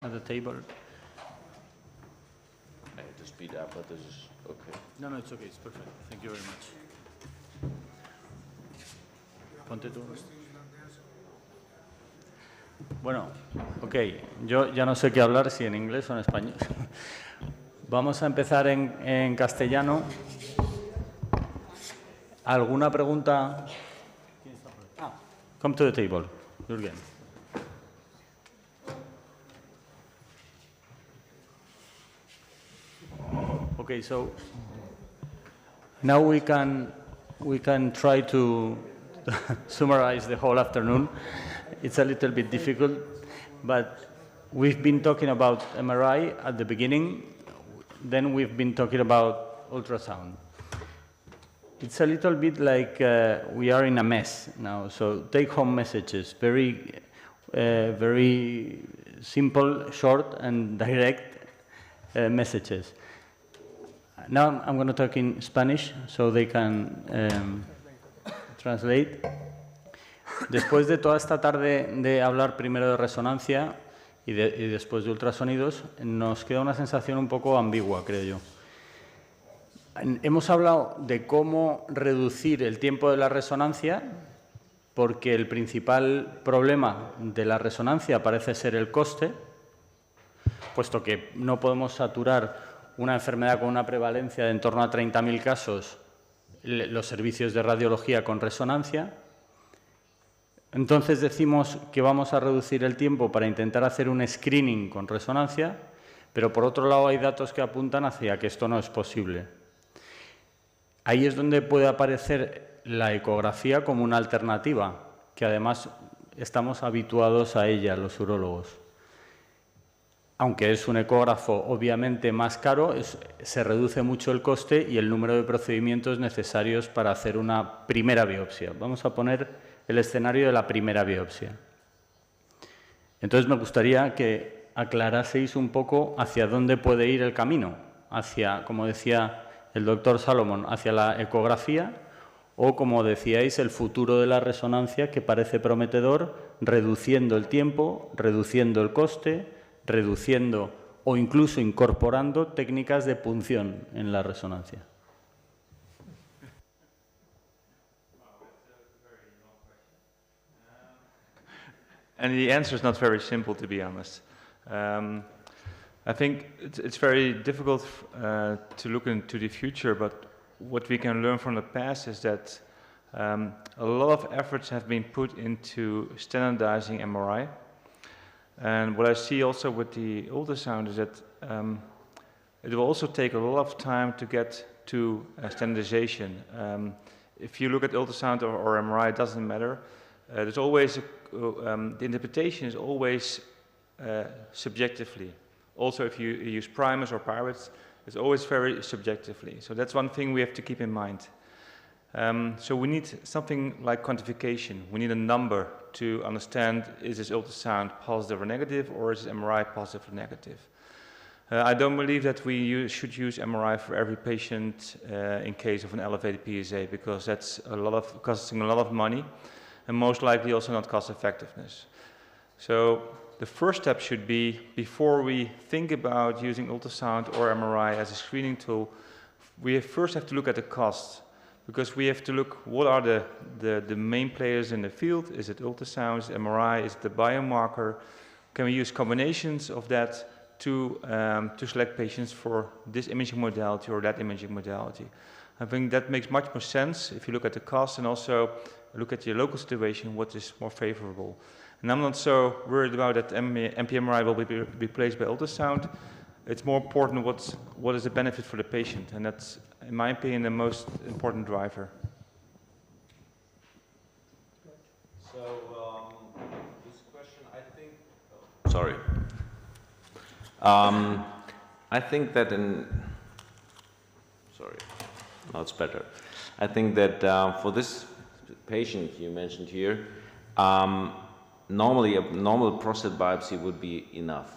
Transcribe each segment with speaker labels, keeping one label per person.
Speaker 1: at the table.
Speaker 2: I had to speed up, but this is okay.
Speaker 1: No, it's okay, it's perfect. Thank you very much. Ponte tú. Bueno, ok, yo ya no sé qué hablar, si en inglés o en español. Vamos a empezar en castellano. ¿Alguna pregunta? Come to the table, Jürgen. Okay, so now we can try to summarize the whole afternoon. It's a little bit difficult, but we've been talking about MRI at the beginning, then we've been talking about ultrasound. It's a little bit like we are in a mess now, so take-home messages, very simple, short and direct messages. Now I'm going to talk in Spanish so they can translate. Después de toda esta tarde de hablar primero de resonancia y después de ultrasonidos, nos queda una sensación un poco ambigua, creo yo. Hemos hablado de cómo reducir el tiempo de la resonancia, porque el principal problema de la resonancia parece ser el coste, puesto que no podemos saturar una enfermedad con una prevalencia de en torno a 30.000 casos, los servicios de radiología con resonancia. Entonces decimos que vamos a reducir el tiempo para intentar hacer un screening con resonancia, pero por otro lado hay datos que apuntan hacia que esto no es posible. Ahí es donde puede aparecer la ecografía como una alternativa, que además estamos habituados a ella los urólogos. Aunque es un ecógrafo obviamente más caro, se reduce mucho el coste y el número de procedimientos necesarios para hacer una primera biopsia. Vamos a poner el escenario de la primera biopsia. Entonces me gustaría que aclaraseis un poco hacia dónde puede ir el camino, hacia, como decía el doctor Salomón, hacia la ecografía o, como decíais, el futuro de la resonancia, que parece prometedor, reduciendo el tiempo, reduciendo el coste, reduciendo o incluso incorporando técnicas de punción en la resonancia.
Speaker 3: And the answer is not very simple, to be honest. I think it's very difficult to look into the future, but what we can learn from the past is that a lot of efforts have been put into standardizing MRI. And what I see also with the ultrasound is that it will also take a lot of time to get to standardization. If you look at ultrasound or MRI, it doesn't matter. There's always the interpretation is always subjectively. Also, if you use primers or pirates, it's always very subjectively. So that's one thing we have to keep in mind. So we need something like quantification. We need a number to understand, is this ultrasound positive or negative, or is this MRI positive or negative? I don't believe that we should use MRI for every patient in case of an elevated PSA, because that's costing a lot of money, and most likely also not cost effectiveness. So the first step should be, before we think about using ultrasound or MRI as a screening tool, we first have to look at the cost, because we have to look what are the main players in the field. Is it ultrasound, is it MRI, is it the biomarker? Can we use combinations of that to select patients for this imaging modality or that imaging modality? I think that makes much more sense if you look at the cost and also look at your local situation, what is more favorable. And I'm not so worried about that MPMRI will be replaced by ultrasound. It's more important what is the benefit for the patient, and that's, in my opinion, the most important driver.
Speaker 2: So this question, I think. Oh, sorry. I think that sorry, now it's better. I think that for this patient you mentioned here, normally a normal prostate biopsy would be enough.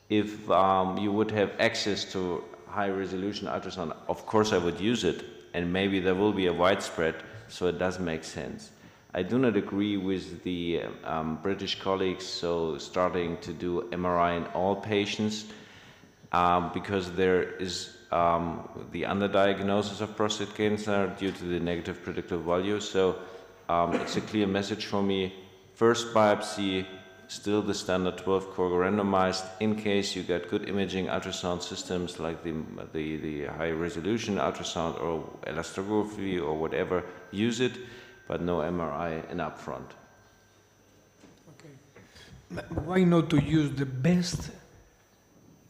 Speaker 2: If you would have access to high-resolution ultrasound, of course I would use it, and maybe there will be a widespread, so it does make sense. I do not agree with the British colleagues starting to do MRI in all patients because there is the underdiagnosis of prostate cancer due to the negative predictive value. So it's a clear message for me. First biopsy, still the standard 12-core randomized. In case you get good imaging ultrasound systems like the high-resolution ultrasound or elastography or whatever, use it, but no MRI in upfront.
Speaker 4: Okay. Why not to use the best,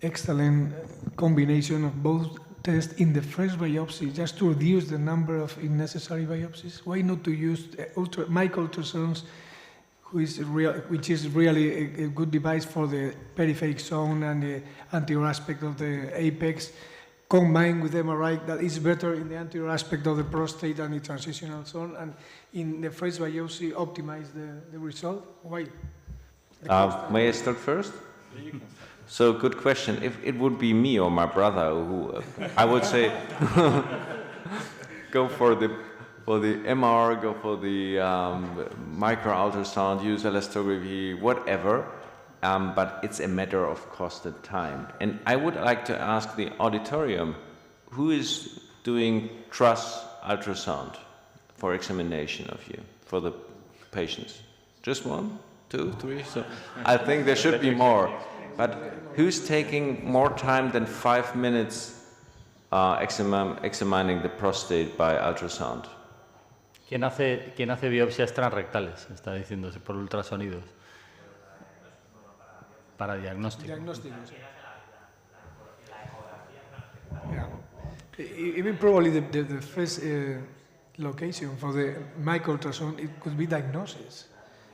Speaker 4: excellent combination of both tests in the first biopsy, just to reduce the number of unnecessary biopsies? Why not to use micro ultrasounds, which is really a good device for the peripheric zone and the anterior aspect of the apex, combined with MRI that is better in the anterior aspect of the prostate and the transitional zone, and in the first biopsy optimize the result? Why?
Speaker 2: May I start first? So, good question. If it would be me or my brother, who I would say, go for the MR, go for the micro ultrasound, use elastography, whatever. But it's a matter of cost and time. And I would like to ask the auditorium, who is doing truss ultrasound for examination of you, for the patients? Just 1, 2, 3? So I think there should be more. But who's taking more time than 5 minutes examining the prostate by ultrasound?
Speaker 1: ¿Quién hace biopsias transrectales? Está diciéndose por ultrasonidos. Para diagnóstico.
Speaker 4: Diagnóstico. Yeah. Even probably the first location for the micro ultrasound, it could be diagnosis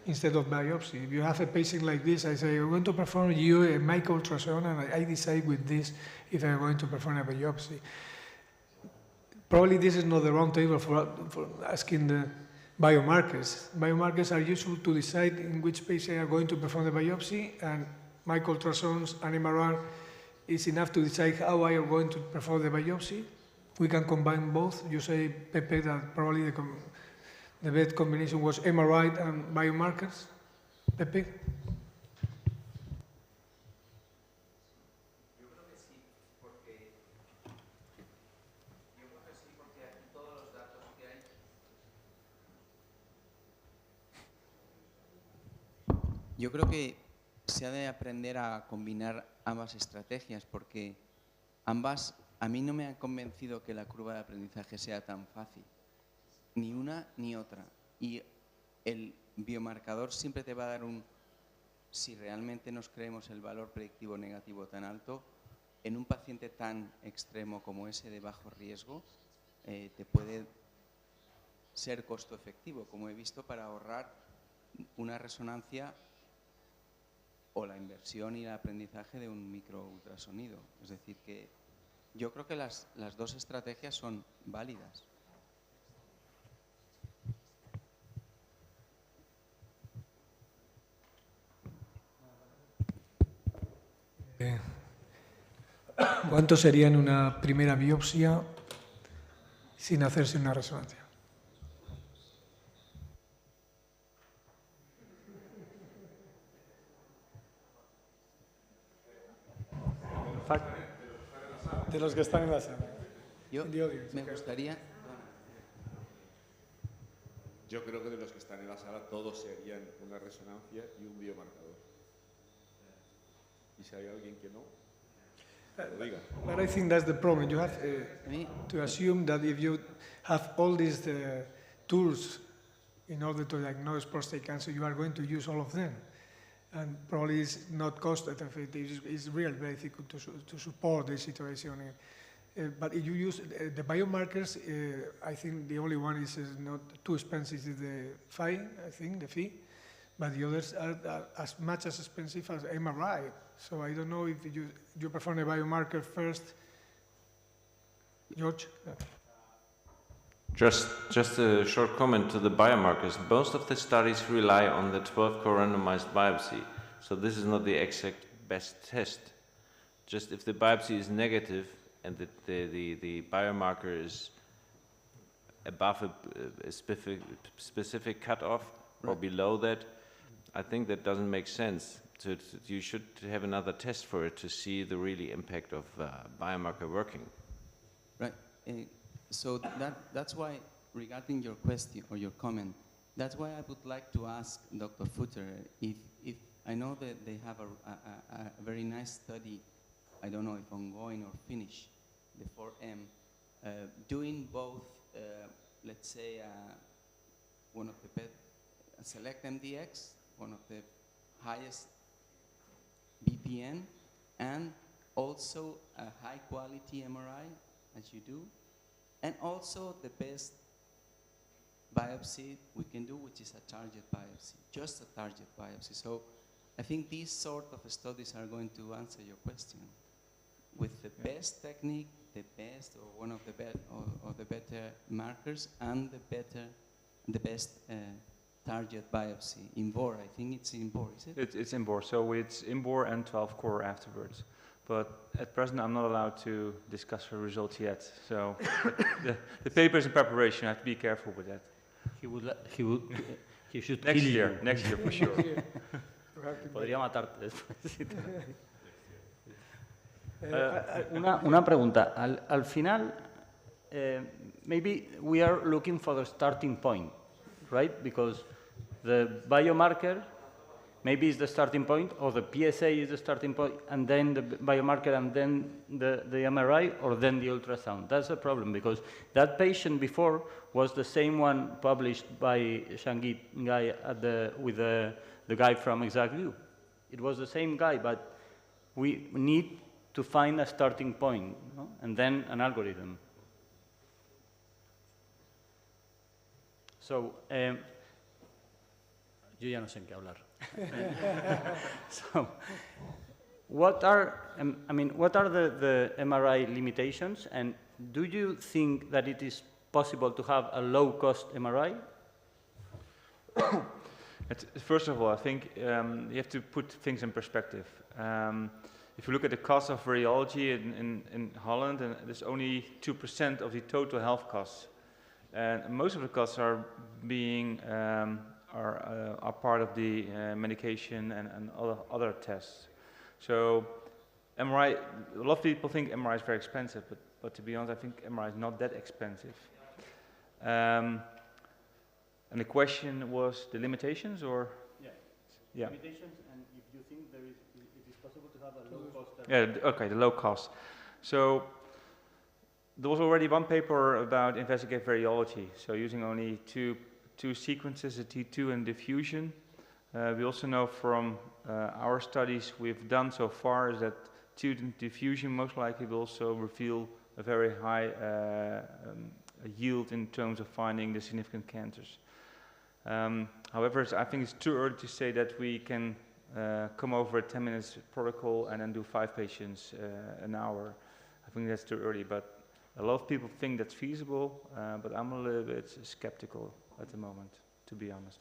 Speaker 4: instead of biopsy. If you have a patient like this, I say, I'm going to perform you a micro ultrasound, and I decide with this if I'm going to perform a biopsy. Probably this is not the wrong table for asking the biomarkers. Biomarkers are useful to decide in which patient are going to perform the biopsy, and micro ultrasounds and MRI is enough to decide how I am going to perform the biopsy. We can combine both. You say, Pepe, that probably the best combination was MRI and biomarkers. Pepe?
Speaker 5: Yo creo que se ha de aprender a combinar ambas estrategias, porque ambas a mí no me han convencido que la curva de aprendizaje sea tan fácil, ni una ni otra. Y el biomarcador siempre te va a dar si realmente nos creemos el valor predictivo negativo tan alto, en un paciente tan extremo como ese de bajo riesgo, te puede ser costo efectivo, como he visto, para ahorrar una resonancia o la inversión y el aprendizaje de un microultrasonido. Es decir, que yo creo que las dos estrategias son válidas.
Speaker 4: ¿Cuánto sería en una primera biopsia sin hacerse una resonancia? De los que están en la sala.
Speaker 5: Yo me gustaría...
Speaker 6: Yo creo que de los que están en la sala todos serían una resonancia y un biomarcador. Y si hay alguien que no, lo diga.
Speaker 4: But I think that's the problem. You have to assume that if you have all these tools in order to diagnose prostate cancer, you are going to use all of them. And probably it's not cost effective, it's really very difficult to support this situation. But if you use the biomarkers, I think the only one is not too expensive is the fee, but the others are as much as expensive as MRI. So I don't know if you perform a biomarker first. George?
Speaker 2: Just a short comment to the biomarkers. Most of the studies rely on the 12-core randomized biopsy. So this is not the exact best test. Just if the biopsy is negative and the biomarker is above a specific cutoff or below that, I think that doesn't make sense. So you should have another test for it to see the really impact of biomarker working.
Speaker 5: Right. So that's why, regarding your question or your comment, that's why I would like to ask Dr. Futter if I know that they have a very nice study, I don't know if ongoing or finished, the 4M, doing both, let's say, one of the select MDX, one of the highest BPN, and also a high quality MRI, as you do, and also the best biopsy we can do, which is a target biopsy, just a target biopsy. So I think these sort of studies are going to answer your question. With the best technique, the best or one of the better markers, and the best target biopsy in bore. I think it's in bore, is it?
Speaker 3: It's in bore, so it's in bore and 12 core afterwards. But at present, I'm not allowed to discuss the results yet. So the paper is in preparation. I have to be careful with that.
Speaker 1: He should
Speaker 3: next
Speaker 1: kill
Speaker 3: year,
Speaker 1: you.
Speaker 3: next year for sure.
Speaker 1: Podría matarte después. Una pregunta. Al final, maybe we are looking for the starting point, right? Because the biomarker maybe is the starting point, or the PSA is the starting point, and then the biomarker, and then the MRI, or then the ultrasound. That's a problem, because that patient before was the same one published by Shangit guy with the guy from ExactView. It was the same guy, but we need to find a starting point, no? And then an algorithm. So, yo ya no sé en qué hablar. So, what are the MRI limitations, and do you think that it is possible to have a low-cost MRI?
Speaker 3: First of all, I think you have to put things in perspective. If you look at the cost of radiology in Holland, and there's only 2% of the total health costs, and most of the costs are being are part of the medication and other tests. So MRI, a lot of people think MRI is very expensive, but to be honest, I think MRI is not that expensive. And the question was the limitations, or? Yeah.
Speaker 1: Limitations, and if you think it is possible to have a low cost.
Speaker 3: Yeah, okay, the low cost. So there was already one paper about investigative radiology, so using only two sequences, a T2 and diffusion. We also know from our studies we've done so far is that T2 diffusion most likely will also reveal a very high yield in terms of finding the significant cancers. However, I think it's too early to say that we can come over a 10 minutes protocol and then do 5 patients an hour. I think that's too early, but a lot of people think that's feasible, but I'm a little bit skeptical at the moment, to be honest.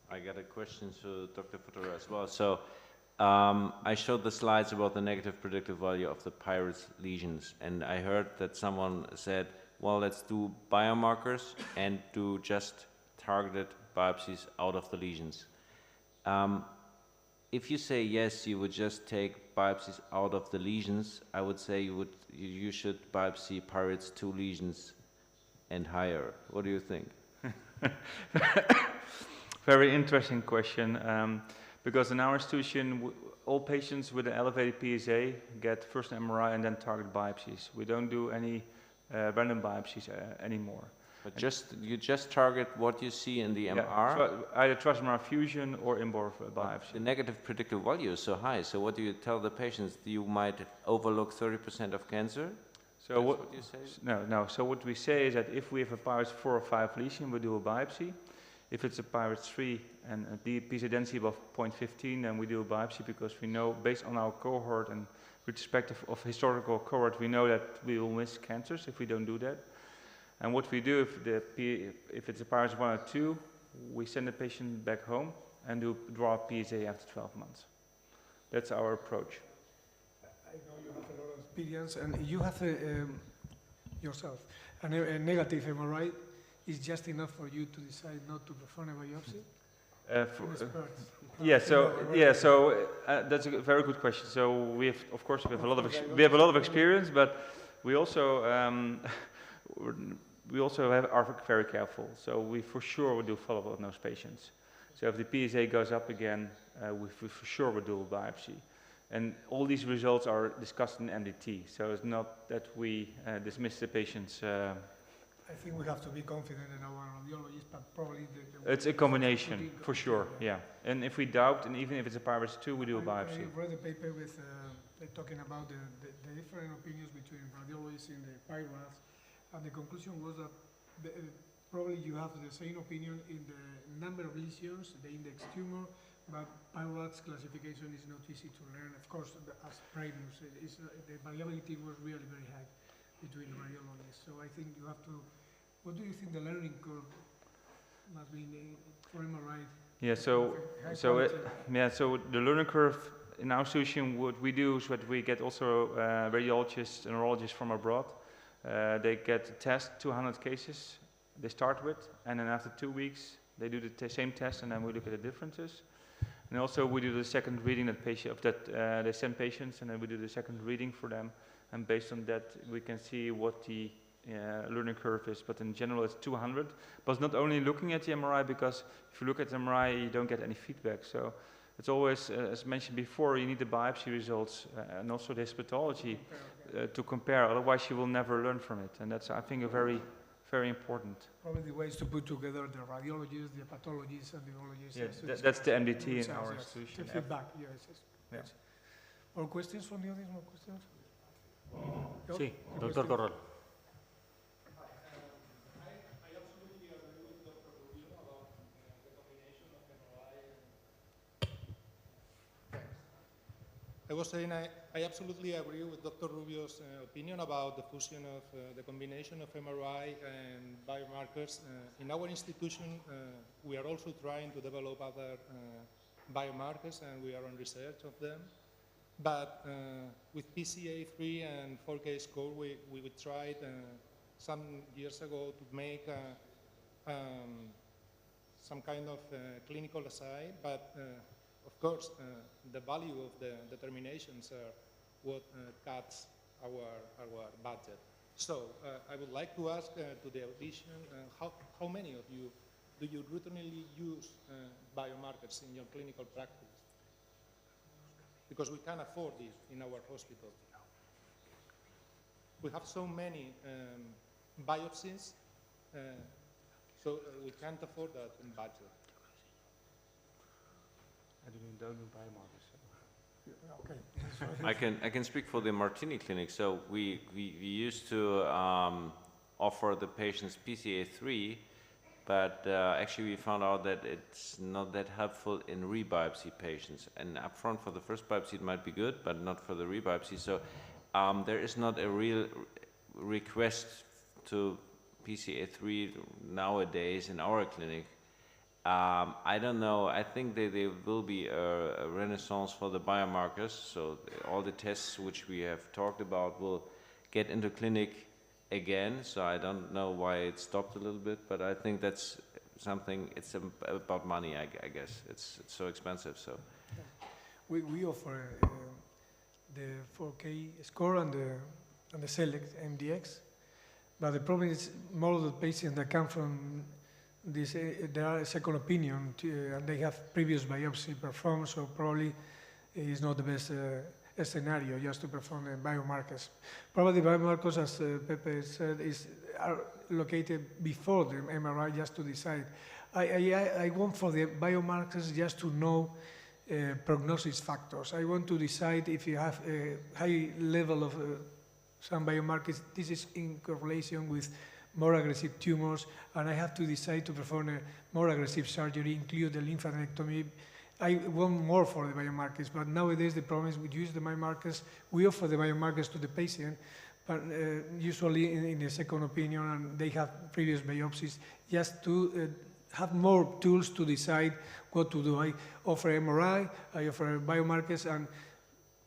Speaker 2: I got a question to Dr. Futter as well. So I showed the slides about the negative predictive value of the Pirates lesions, and I heard that someone said, well, let's do biomarkers and do just targeted biopsies out of the lesions. If you say yes, you would just take biopsies out of the lesions, I would say you should biopsy Pirates 2 lesions and higher. What do you think?
Speaker 3: Very interesting question, because in our institution, all patients with an elevated PSA get first an MRI and then target biopsies. We don't do any random biopsies anymore.
Speaker 2: But you just target what you see in the MR?
Speaker 3: So either transmembrane fusion or in-bore biopsy.
Speaker 2: The negative predictive value is so high, so what do you tell the patients? You might overlook 30% of cancer?
Speaker 3: So
Speaker 2: what you say?
Speaker 3: No. So what we say is that if we have a Pirates 4 or 5 lesion, we do a biopsy. If it's a Pirates 3 and a PSA density above 0.15, then we do a biopsy, because we know, based on our cohort and retrospective of historical cohort, we know that we will miss cancers if we don't do that. And what we do, if it's a Pirates 1 or 2, we send the patient back home and draw a PSA after 12 months. That's our approach.
Speaker 4: I know you have a lot of experience, and yourself. A negative MRI is just enough for you to decide not to perform a biopsy?
Speaker 3: That's a very good question. So we have, of course, we have a lot of experience, but we also are very careful. So we for sure will do follow-up on those patients. So if the PSA goes up again, we for sure will do a biopsy. And all these results are discussed in MDT. So it's not that we dismiss the patients.
Speaker 4: I think we have to be confident in our radiologists, but probably
Speaker 3: it's a combination, for sure, yeah. And if we doubt, and even if it's a pyruvate 2, we do a biopsy.
Speaker 4: I read a paper with talking about the different opinions between radiologists in the pyruvates, and the conclusion was that probably you have the same opinion in the number of lesions, the index tumor, but pyruvates classification is not easy to learn. Of course, as previous, the variability was really very high between radiologists. So I think you have to. What do you think the learning curve must be for MRI?
Speaker 3: Yeah. So the learning curve in our solution, what we do is that we get also radiologists and neurologists from abroad. They get a test, 200 cases. They start with, and then after 2 weeks, they do the same test, and then we look at the differences. And also we do the second reading they send patients, and then we do the second reading for them. And based on that, we can see what the learning curve is. But in general, it's 200. But it's not only looking at the MRI, because if you look at the MRI, you don't get any feedback. So it's always, as mentioned before, you need the biopsy results and also the histology to compare. Otherwise, you will never learn from it. And that's, I think, a very, very important.
Speaker 4: Probably the ways to put together the radiologists, the pathologists, and the neurologists.
Speaker 3: Yes, that's the MDT in our institution.
Speaker 4: The feedback, yes. More questions from the audience? More questions?
Speaker 1: Sí, doctor Corral.
Speaker 7: I was saying I absolutely agree with Dr. Rubio's opinion about the fusion of the combination of MRI and biomarkers. In our institution, we are also trying to develop other biomarkers, and we are on research of them. But with PCA3 and 4K score, we tried some years ago to make some kind of clinical assay, but of course, the value of the determinations are what cuts our budget. So I would like to ask to the audition, how many of you do you routinely use biomarkers in your clinical practice? Because we can't afford this in our hospital. We have so many biopsies, so we can't afford that in budget.
Speaker 3: I don't do biomarkers.
Speaker 4: Okay.
Speaker 2: I can speak for the Martini Clinic. So we used to offer the patients PCA3, but actually we found out that it's not that helpful in rebiopsy patients. And upfront for the first biopsy it might be good, but not for the rebiopsy. So there is not a real request to PCA3 nowadays in our clinic. I don't know. I think there will be a renaissance for the biomarkers. So all the tests which we have talked about will get into clinic again. So I don't know why it stopped a little bit, but I think that's something. It's about money, I guess. It's so expensive. So
Speaker 4: we offer the 4K score and the Select MDX, but the problem is more of the patients that come from this, they are a second opinion, and they have previous biopsy performed, so probably it's not the best scenario just to perform the biomarkers. Probably the biomarkers, as Pepe said, are located before the MRI just to decide. I want for the biomarkers just to know prognosis factors. I want to decide if you have a high level of some biomarkers, this is in correlation with more aggressive tumors, and I have to decide to perform a more aggressive surgery, include the lymphadenectomy. I want more for the biomarkers, but nowadays the problem is we use the biomarkers, we offer the biomarkers to the patient, but usually in the second opinion, and they have previous biopsies, just to have more tools to decide what to do. I offer MRI, I offer biomarkers, and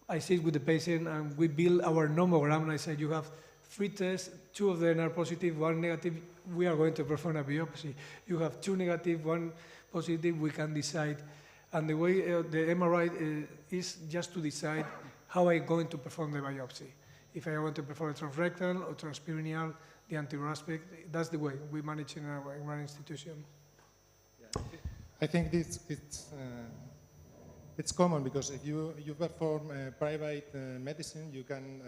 Speaker 4: I sit with the patient and we build our nomogram, and I say you have 3 tests, 2 of them are positive, 1 negative, we are going to perform a biopsy. You have 2 negative, 1 positive, we can decide. And the way the MRI is just to decide how I'm going to perform the biopsy. If I want to perform a transrectal or transperineal, the anterior aspect, that's the way we manage in our institution.
Speaker 7: I think it's common because if you perform private medicine, you can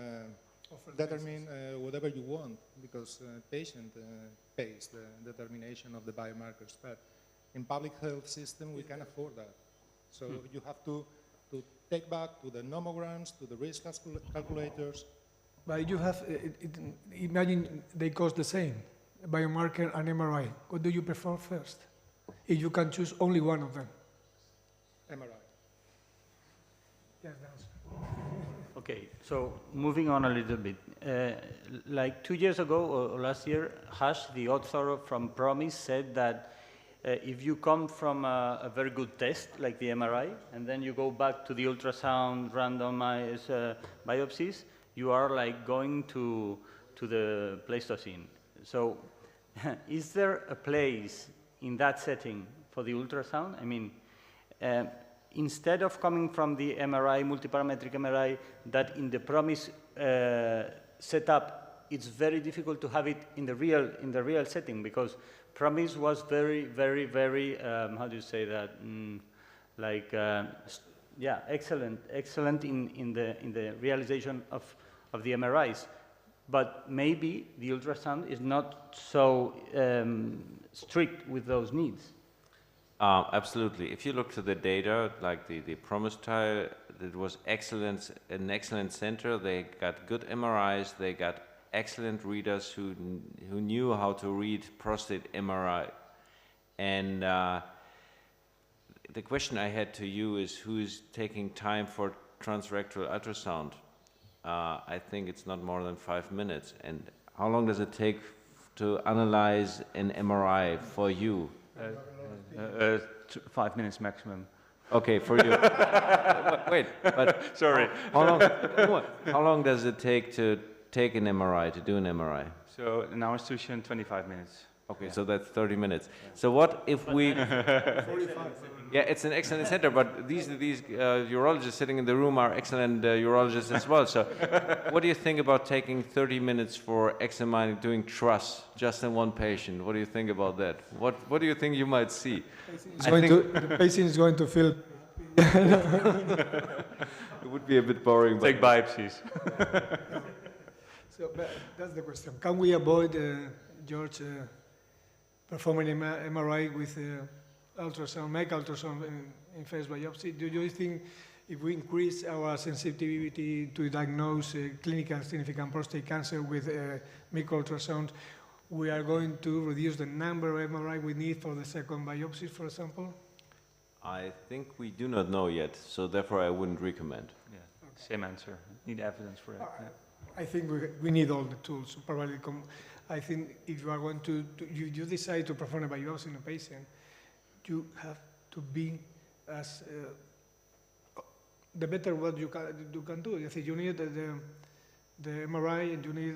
Speaker 7: determine whatever you want because patient pays the determination of the biomarkers. But in public health system, we can afford that. So you have to take back to the nomograms, to the risk calculators.
Speaker 4: But you have, imagine they cost the same, biomarker and MRI. What do you prefer first? If you can choose only one of them.
Speaker 7: MRI.
Speaker 4: Yes, that's.
Speaker 1: Okay, so moving on a little bit. Like 2 years ago or last year, Hash, the author from PROMISE, said that if you come from a very good test, like the MRI, and then you go back to the ultrasound randomized biopsies, you are like going to the Pleistocene. So is there a place in that setting for the ultrasound? I mean, instead of coming from the MRI, multiparametric MRI, that in the PROMISE setup, it's very difficult to have it in the real setting because PROMISE was very, how do you say that? Yeah, excellent in the realization of the MRIs. But maybe the ultrasound is not so strict with those needs.
Speaker 2: Absolutely. If you look to the data, like the PROMISE trial, it was excellent, an excellent center. They got good MRIs. They got excellent readers who knew how to read prostate MRI. And the question I had to you is, who is taking time for transrectal ultrasound? I think it's not more than 5 minutes. And how long does it take to analyze an MRI for you?
Speaker 3: 5 minutes maximum.
Speaker 2: Okay, for you. Wait, but
Speaker 3: sorry.
Speaker 2: How long does it take to take an MRI, to do an MRI?
Speaker 3: So in our institution, 25 minutes.
Speaker 2: Okay, yeah. So that's 30 minutes. Yeah. So what if we...
Speaker 4: 45.
Speaker 2: Yeah, it's an excellent center, but these urologists sitting in the room are excellent urologists as well. So what do you think about taking 30 minutes for examining, doing TRUS just in one patient? What do you think about that? What do you think you might see?
Speaker 4: The patient is going to feel...
Speaker 2: It would be a bit boring.
Speaker 3: Take biopsies.
Speaker 4: So that's the question. Can we avoid, George, performing MRI with ultrasound, make ultrasound in phase biopsy? Do you think if we increase our sensitivity to diagnose clinical significant prostate cancer with microultrasound, we are going to reduce the number of MRI we need for the second biopsy, for example?
Speaker 2: I think we do not know yet, so therefore I wouldn't recommend.
Speaker 3: Yeah, okay. Same answer. Need evidence for it. Yeah.
Speaker 4: I think we need all the tools. Probably, I think if you are going to you decide to perform a biopsy in a patient, you have to be as the better what you can do. You need the MRI and you need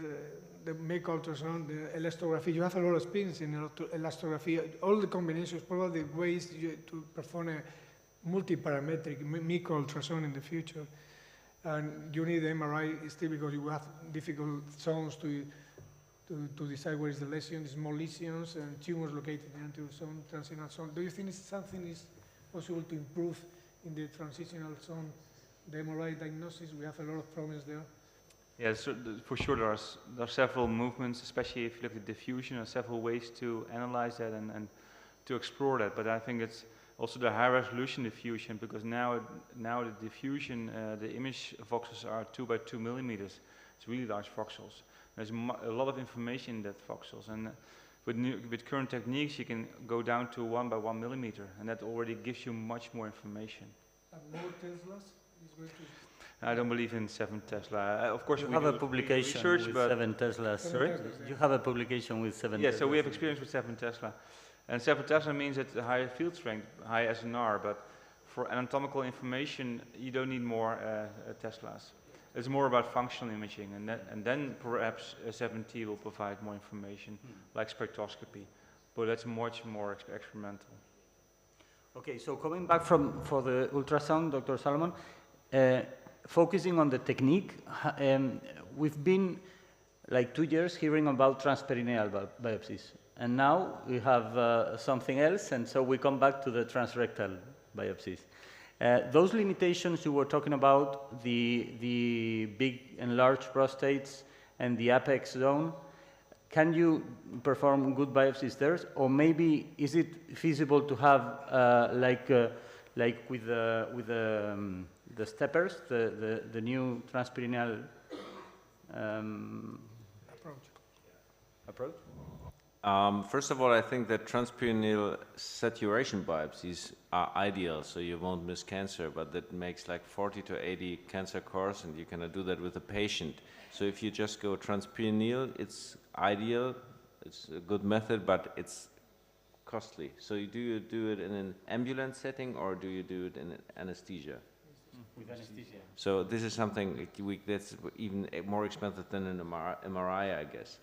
Speaker 4: the make ultrasound, the elastography. You have a lot of experience in elastography. All the combinations, probably ways to perform a multi-parametric microultrasound in the future. And you need the MRI still because you have difficult zones to decide where is the lesion, small lesions and tumors located in anterior zone, transitional zone. Do you think something is possible to improve in the transitional zone, the MRI diagnosis? We have a lot of problems there.
Speaker 3: Yeah, so for sure there are several movements, especially if you look at diffusion, there are several ways to analyze that and to explore that. But I think it's also the high resolution diffusion, because now the diffusion, the image voxels are 2 by 2 millimeters. It's really large voxels. There's a lot of information in that voxels, and with current techniques you can go down to 1 by 1 millimeter, and that already gives you much more information.
Speaker 4: And more Teslas is going to...
Speaker 3: I don't believe in 7 Tesla. Of course,
Speaker 1: you
Speaker 3: we
Speaker 1: have a
Speaker 3: do
Speaker 1: publication
Speaker 3: research,
Speaker 1: with
Speaker 3: but
Speaker 1: 7 Teslas.
Speaker 3: Sorry?
Speaker 1: You have a publication with 7 Teslas.
Speaker 3: Yeah, so we have experience with 7 Tesla. And 7 Tesla means that high field strength, high SNR, but for anatomical information, you don't need more Teslas. It's more about functional imaging, and then perhaps 7T will provide more information, like spectroscopy, but that's much more experimental.
Speaker 1: Okay, so coming back for the ultrasound, Dr. Salomon, focusing on the technique, we've been like 2 years hearing about transperineal biopsies, and now we have something else, and so we come back to the transrectal biopsies. Those limitations you were talking about, the big enlarged prostates and the apex zone, can you perform good biopsies there, or maybe is it feasible to have like with the steppers, the new transperineal approach?
Speaker 2: First of all, I think that transperineal saturation biopsies are ideal, so you won't miss cancer, but that makes like 40 to 80 cancer cores, and you cannot do that with a patient. So if you just go transperineal, it's ideal, it's a good method, but it's costly. So do you do it in an ambulance setting, or do you do it in anesthesia?
Speaker 1: With anesthesia.
Speaker 2: So this is something that's even more expensive than an MRI, I guess.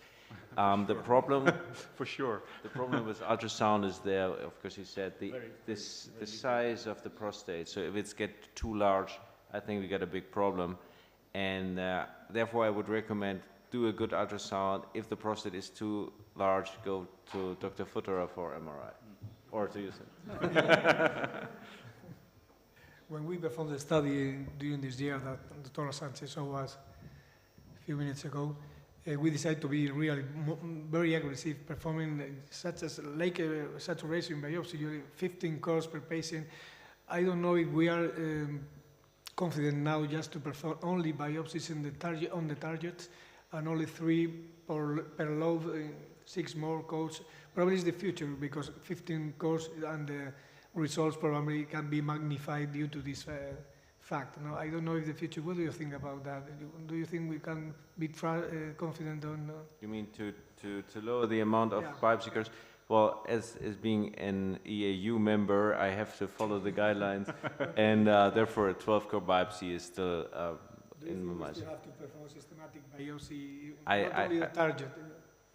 Speaker 2: The problem,
Speaker 3: For sure.
Speaker 2: the problem with ultrasound is there, of course, you said the size of the prostate. So if it's get too large, I think we got a big problem. And therefore, I would recommend do a good ultrasound. If the prostate is too large, go to Dr. Futterer for MRI, or to use it.
Speaker 4: When we performed the study during this year that Dr. Sanchez showed us a few minutes ago, we decided to be really very aggressive, performing such as like a saturation biopsy, 15 cores per patient. I don't know if we are confident now just to perform only biopsies in the target, on the targets, and only 3 per lobe, 6 more cores. Probably is the future, because 15 cores and the results probably can be magnified due to this fact. No, I don't know if the future. What do you think about that? Do you think we can be confident on?
Speaker 2: You mean to lower the amount of biopsy cores? Well, as being an EAU member, I have to follow the guidelines, and therefore a 12-core biopsy is still in my mind.
Speaker 4: You have to perform systematic biopsy, not only the target.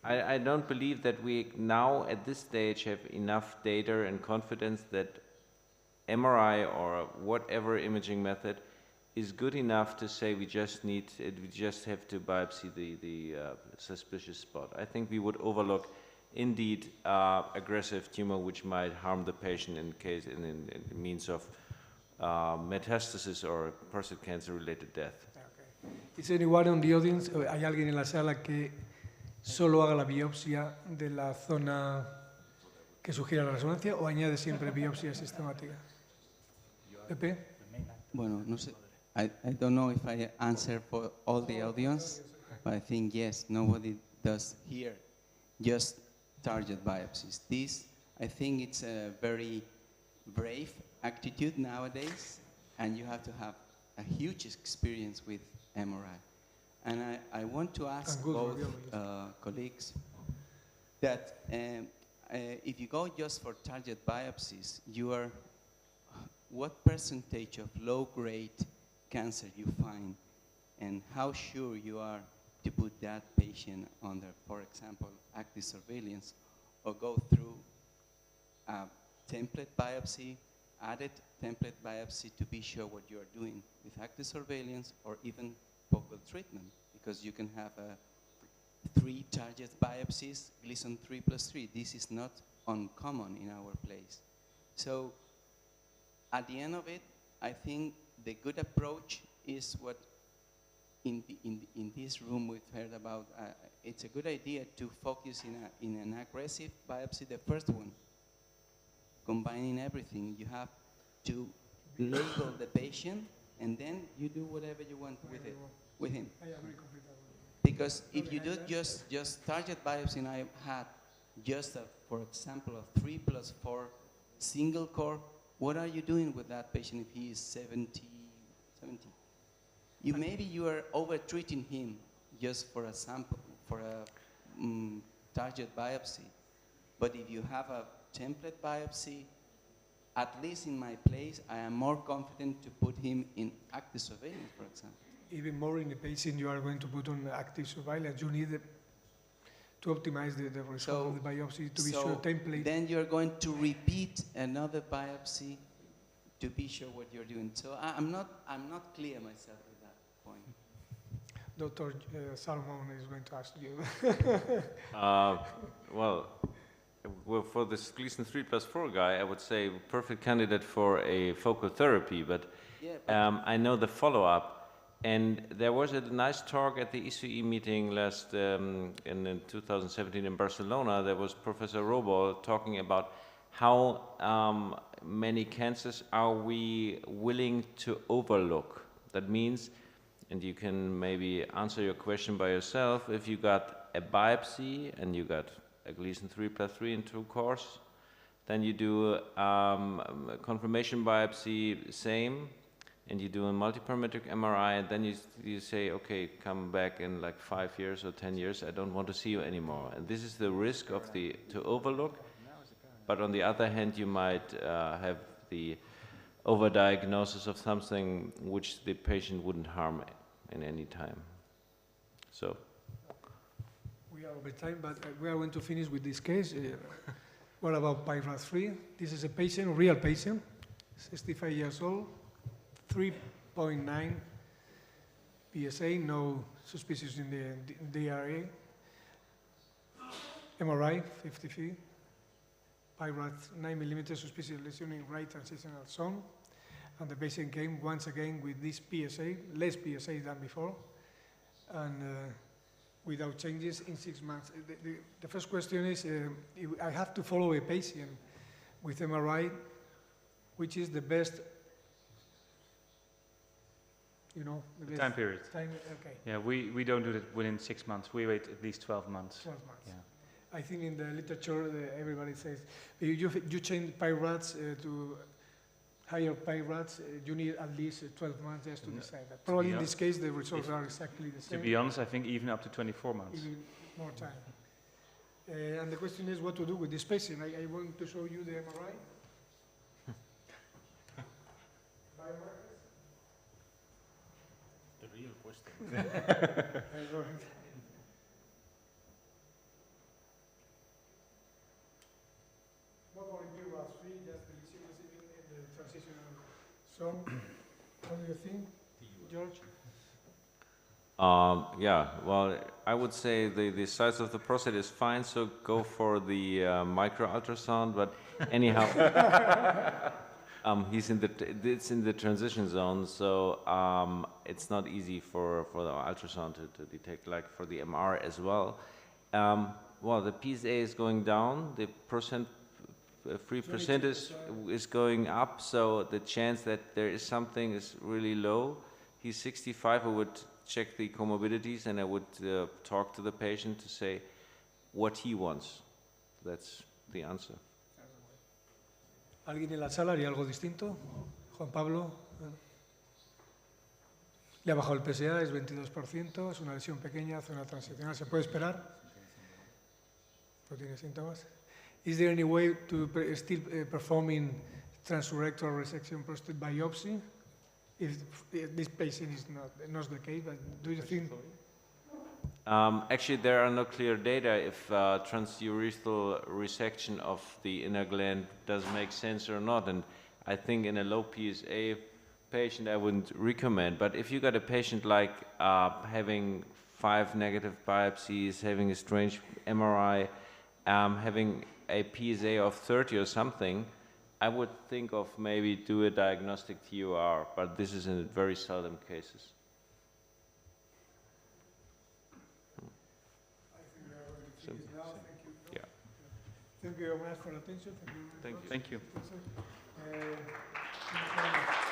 Speaker 2: I don't believe that we now, at this stage, have enough data and confidence that MRI or whatever imaging method is good enough to say we just have to biopsy the suspicious spot. I think we would overlook indeed aggressive tumor which might harm the patient in means of metastasis or prostate cancer related death.
Speaker 4: Okay. Is anyone on the audience, hay alguien en la sala que solo haga la biopsia de la zona que sugiere la resonancia, o añade siempre biopsia sistemática? Pepe?
Speaker 5: Bueno, no sé. I don't know if I answer for all the audience, but I think yes, nobody does here just target biopsies. This, I think it's a very brave attitude nowadays, and you have to have a huge experience with MRI. And I want to ask both colleagues that if you go just for target biopsies, what percentage of low-grade cancer you find, and how sure you are to put that patient under, for example, active surveillance, or go through a template biopsy, added template biopsy to be sure what you are doing with active surveillance, or even focal treatment, because you can have 3 target biopsies, Gleason 3+3. This is not uncommon in our place. So at the end of it, I think the good approach is what in this room we've heard about. It's a good idea to focus in an aggressive biopsy, the first one, combining everything. You have to label the patient, and then you do whatever you want with him. Because if you do just target biopsy, and I had just, for example, a 3+4 single core, what are you doing with that patient if he is 70? Maybe you are over-treating him just for a sample, for a target biopsy. But if you have a template biopsy, at least in my place, I am more confident to put him in active surveillance, for example.
Speaker 4: even more in the patient you are going to put on active surveillance. You need to optimize the result of the biopsy to be sure template.
Speaker 5: Then you're going to repeat another biopsy to be sure what you're doing. So I'm not clear myself at that point.
Speaker 4: Dr. Salmon is going to ask you.
Speaker 2: Well, for this Gleason 3+4 guy, I would say perfect candidate for a focal therapy, but I know the follow-up. And there was a nice talk at the ECE meeting last in 2017 in Barcelona. There was Professor Robol talking about how many cancers are we willing to overlook. That means, and you can maybe answer your question by yourself, if you got a biopsy and you got a Gleason 3+3 in 2 course, then you do a confirmation biopsy, same, and you do a multiparametric MRI, and then you say, okay, come back in like 5 years or 10 years, I don't want to see you anymore. And this is the risk of to overlook, but on the other hand, you might have the overdiagnosis of something which the patient wouldn't harm in any time. So.
Speaker 4: We are over time, but we are going to finish with this case. What about PIRAD-3? This is a patient, real patient, 65 years old, 3.9 PSA, no suspicious in the DRA. MRI, 53. PIRAD 9 mm suspicious lesion in right transitional zone. And the patient came once again with this PSA, less PSA than before, and without changes in 6 months. The first question is, I have to follow a patient with MRI, which is the best, you know, the best
Speaker 3: time period.
Speaker 4: Okay.
Speaker 3: Yeah, we don't do it within 6 months. We wait at least 12 months.
Speaker 4: 12 months.
Speaker 3: Yeah.
Speaker 4: I think in the literature, everybody says, you change PIRADs to higher PIRADs, you need at least 12 months just to decide that. Probably in this case, the results are exactly the same.
Speaker 3: To be honest, I think even up to 24 months.
Speaker 4: Even more time. And the question is what to do with this patient. I want to show you the MRI. Biomarkers?
Speaker 1: The real question.
Speaker 4: What about PIRAD-3, just the lesion in the transitional zone? What do you think, George?
Speaker 2: Yeah, well, I would say the size of the prostate is fine, so go for the micro ultrasound. But anyhow, it's in the transition zone, so it's not easy for the ultrasound to detect, like for the MR as well. Well, the PSA is going down. The free percent is going up, so the chance that there is something is really low. He's 65. I would check the comorbidities, and I would talk to the patient to say what he wants. That's the answer.
Speaker 4: ¿Alguien en la sala haría algo distinto? Juan Pablo. Le ha bajado el PSA, es 22%, es una lesión pequeña, zona transicional. ¿Se puede esperar? ¿No tiene síntomas? Is there any way to still performing transurrectal resection prostate biopsy? If this patient is not the case, but do you think?
Speaker 2: Actually, there are no clear data if transurethral resection of the inner gland does make sense or not. And I think in a low PSA patient, I wouldn't recommend. But if you got a patient like having 5 negative biopsies, having a strange MRI, having a PSA of 30 or something, I would think of maybe do a diagnostic TUR, but this is in very seldom cases.
Speaker 4: I think we are going to finish now. Thank you.
Speaker 2: Yeah.
Speaker 4: Thank you very much for attention.
Speaker 2: Thank you.
Speaker 4: Thank you.